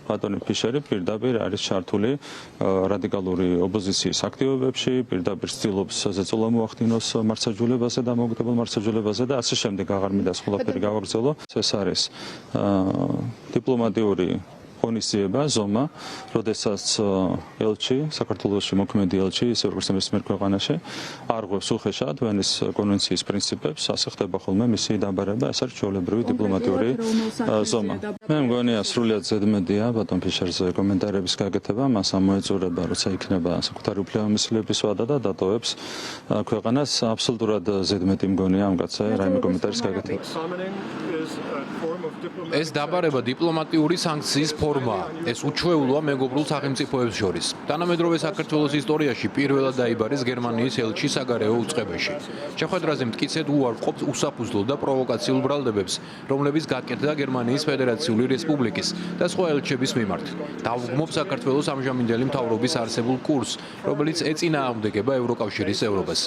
ბატონი ფიშერი პირდაპირ არის ჩართული რადიკალური ოპოზიციის აქტივობებში, პირდაპირ ცდილობს ზეწოლა მოახდინოს მართლმსაჯულებაზე და მოგდებულ მართლმსაჯულებაზე და ასე შემდეგ აღარ მინდა ყველაფერი გავაგრძელო. ეს არის დიპლომატიური ღონისძიება, ზომა, როდესაც ელჩი, საქართველოში მოქმედი ელჩი, ისე როგორც მესმერ ქვეყანაში, არღვევს უხეშად ვენის კონვენციის პრინციპებს, ასე ხდება ხოლმე მისი დაბარება, ეს არის ჩვეულებრივი დიპლომატიური ზომა. მე მგონია სრულიად ზედმეტია ბატონ ფიშერზე კომენტარების გაკეთება, მას ამოეწურება, როცა იქნება საკუთარი უფლებამოსილების ვადა და დატოვებს ქვეყანას, აბსოლუტურად ზედმეტი მგონია ამ კაცზე რაიმე კომენტარის გაკეთება. ეს დაბარება დიპლომატიური სანქციის ფორმაა. ეს უჩვეულოა მეგობრულ სახელმწიფოებს შორის. თანამედროვე საქართველოს ისტორიაში პირველად დაიბარეს გერმანიის ელჩი საგარეო უწყებაში. შეხვედრაზე მტკიცედ უარყოფს უსაფუძვლო და პროვოკაციულ ბრალდებებს, რომლებიც გაკეთდა გერმანიის ფედერაციული რესპუბლიკის და სხვა ელჩების მიმართ. დაუგმობს საქართველოს ამჟამინდელი მთავრობის არსებულ კურსს, რომელიც ეწინააღმდეგება ევროკავშირის წევრობას.